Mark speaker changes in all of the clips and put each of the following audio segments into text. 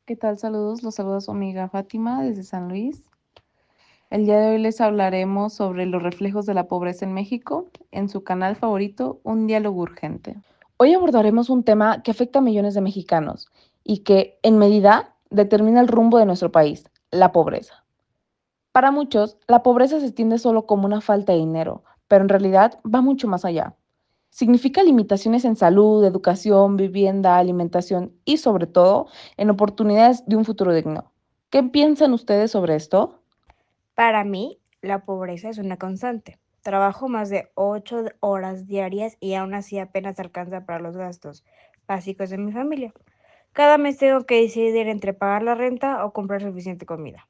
Speaker 1: ¿Qué tal? Saludos, los saluda su amiga Fátima desde San Luis. El día de hoy les hablaremos sobre los reflejos de la pobreza en México en su canal favorito, Un Diálogo Urgente. Hoy abordaremos un tema que afecta a millones de mexicanos y que, en medida, determina el rumbo de nuestro país, la pobreza. Para muchos, la pobreza se entiende solo como una falta de dinero, pero en realidad va mucho más allá. Significa limitaciones en salud, educación, vivienda, alimentación y, sobre todo, en oportunidades de un futuro digno. ¿Qué piensan ustedes sobre esto?
Speaker 2: Para mí, la pobreza es una constante. Trabajo más de 8 horas diarias y aún así apenas alcanza para los gastos básicos de mi familia. Cada mes tengo que decidir entre pagar la renta o comprar suficiente comida.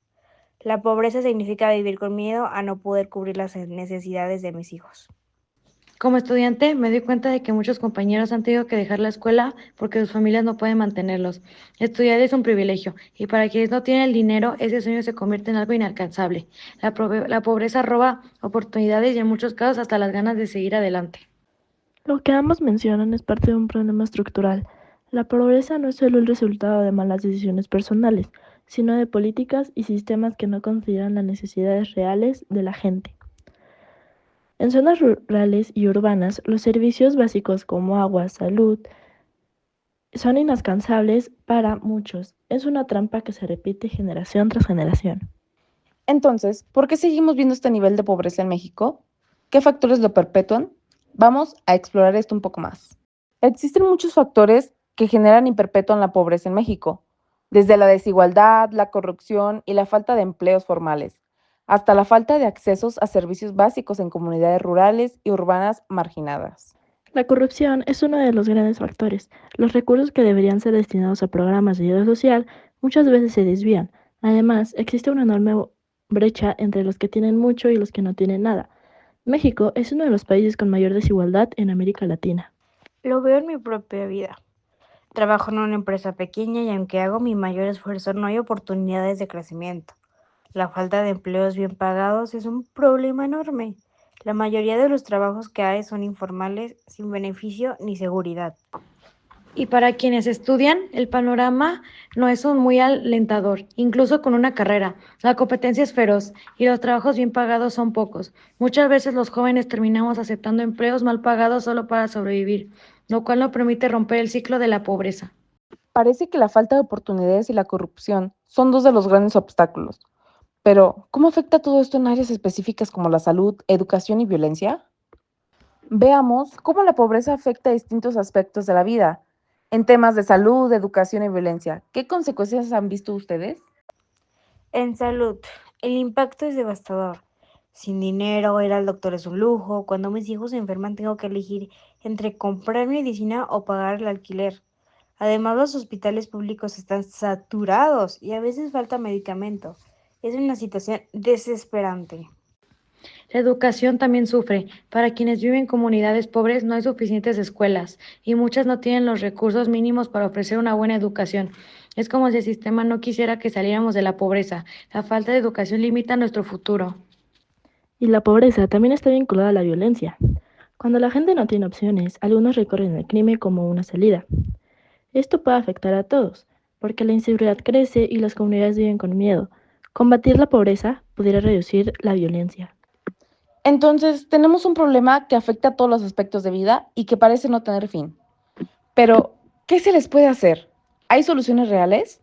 Speaker 2: La pobreza significa vivir con miedo a no poder cubrir las necesidades de mis hijos.
Speaker 3: Como estudiante, me doy cuenta de que muchos compañeros han tenido que dejar la escuela porque sus familias no pueden mantenerlos. Estudiar es un privilegio y para quienes no tienen el dinero, ese sueño se convierte en algo inalcanzable. La pobreza roba oportunidades y en muchos casos hasta las ganas de seguir adelante.
Speaker 4: Lo que ambos mencionan es parte de un problema estructural. La pobreza no es solo el resultado de malas decisiones personales, sino de políticas y sistemas que no consideran las necesidades reales de la gente. En zonas rurales y urbanas, los servicios básicos como agua, salud, son inalcanzables para muchos. Es una trampa que se repite generación tras generación.
Speaker 1: Entonces, ¿por qué seguimos viendo este nivel de pobreza en México? ¿Qué factores lo perpetúan? Vamos a explorar esto un poco más. Existen muchos factores que generan y perpetúan la pobreza en México, desde la desigualdad, la corrupción y la falta de empleos formales, hasta la falta de accesos a servicios básicos en comunidades rurales y urbanas marginadas.
Speaker 4: La corrupción es uno de los grandes factores. Los recursos que deberían ser destinados a programas de ayuda social muchas veces se desvían. Además, existe una enorme brecha entre los que tienen mucho y los que no tienen nada. México es uno de los países con mayor desigualdad en América Latina.
Speaker 2: Lo veo en mi propia vida. Trabajo en una empresa pequeña y aunque hago mi mayor esfuerzo no hay oportunidades de crecimiento. La falta de empleos bien pagados es un problema enorme. La mayoría de los trabajos que hay son informales, sin beneficio ni seguridad.
Speaker 3: Y para quienes estudian, el panorama no es un muy alentador, incluso con una carrera. La competencia es feroz y los trabajos bien pagados son pocos. Muchas veces los jóvenes terminamos aceptando empleos mal pagados solo para sobrevivir, lo cual no permite romper el ciclo de la pobreza.
Speaker 1: Parece que la falta de oportunidades y la corrupción son dos de los grandes obstáculos. Pero, ¿cómo afecta todo esto en áreas específicas como la salud, educación y violencia? Veamos cómo la pobreza afecta a distintos aspectos de la vida. En temas de salud, educación y violencia, ¿qué consecuencias han visto ustedes?
Speaker 2: En salud, el impacto es devastador. Sin dinero, ir al doctor es un lujo. Cuando mis hijos se enferman tengo que elegir entre comprar medicina o pagar el alquiler. Además, los hospitales públicos están saturados y a veces falta medicamento. Es una situación desesperante.
Speaker 3: La educación también sufre. Para quienes viven en comunidades pobres no hay suficientes escuelas y muchas no tienen los recursos mínimos para ofrecer una buena educación. Es como si el sistema no quisiera que saliéramos de la pobreza. La falta de educación limita nuestro futuro.
Speaker 4: Y la pobreza también está vinculada a la violencia. Cuando la gente no tiene opciones, algunos recorren el crimen como una salida. Esto puede afectar a todos, porque la inseguridad crece y las comunidades viven con miedo. Combatir la pobreza pudiera reducir la violencia.
Speaker 1: Entonces, tenemos un problema que afecta a todos los aspectos de vida y que parece no tener fin. Pero, ¿qué se les puede hacer? ¿Hay soluciones reales?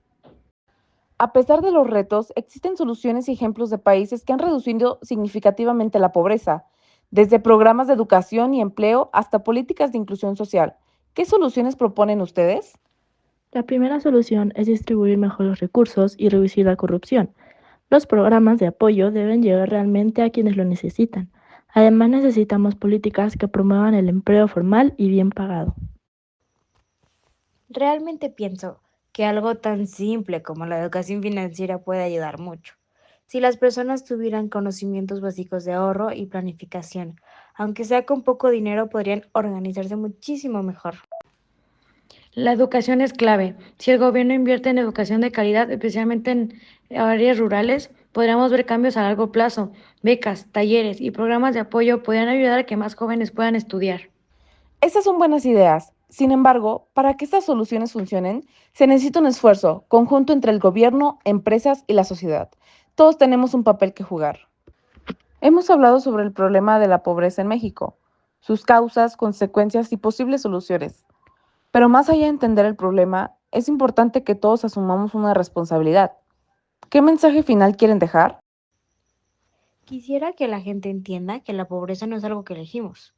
Speaker 1: A pesar de los retos, existen soluciones y ejemplos de países que han reducido significativamente la pobreza, desde programas de educación y empleo hasta políticas de inclusión social. ¿Qué soluciones proponen ustedes?
Speaker 4: La primera solución es distribuir mejor los recursos y reducir la corrupción. Los programas de apoyo deben llegar realmente a quienes lo necesitan. Además, necesitamos políticas que promuevan el empleo formal y bien pagado.
Speaker 2: Realmente pienso que algo tan simple como la educación financiera puede ayudar mucho. Si las personas tuvieran conocimientos básicos de ahorro y planificación, aunque sea con poco dinero, podrían organizarse muchísimo mejor.
Speaker 3: La educación es clave. Si el gobierno invierte en educación de calidad, especialmente en áreas rurales, podríamos ver cambios a largo plazo. Becas, talleres y programas de apoyo podrían ayudar a que más jóvenes puedan estudiar.
Speaker 1: Esas son buenas ideas. Sin embargo, para que estas soluciones funcionen, se necesita un esfuerzo conjunto entre el gobierno, empresas y la sociedad. Todos tenemos un papel que jugar. Hemos hablado sobre el problema de la pobreza en México, sus causas, consecuencias y posibles soluciones. Pero más allá de entender el problema, es importante que todos asumamos una responsabilidad. ¿Qué mensaje final quieren dejar?
Speaker 2: Quisiera que la gente entienda que la pobreza no es algo que elegimos.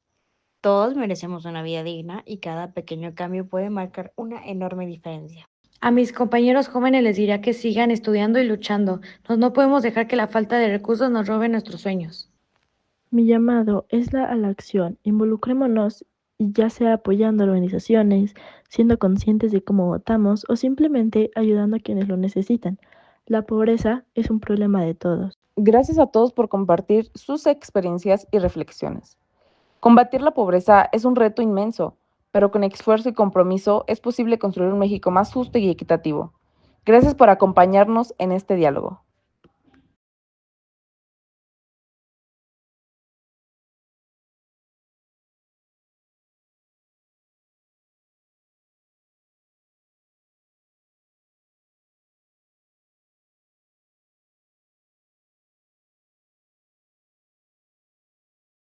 Speaker 2: Todos merecemos una vida digna y cada pequeño cambio puede marcar una enorme diferencia.
Speaker 3: A mis compañeros jóvenes les diría que sigan estudiando y luchando. No podemos dejar que la falta de recursos nos robe nuestros sueños.
Speaker 4: Mi llamado es a la acción. Involucrémonos, y ya sea apoyando a organizaciones, siendo conscientes de cómo votamos o simplemente ayudando a quienes lo necesitan. La pobreza es un problema de todos.
Speaker 1: Gracias a todos por compartir sus experiencias y reflexiones. Combatir la pobreza es un reto inmenso, pero con esfuerzo y compromiso es posible construir un México más justo y equitativo. Gracias por acompañarnos en este diálogo.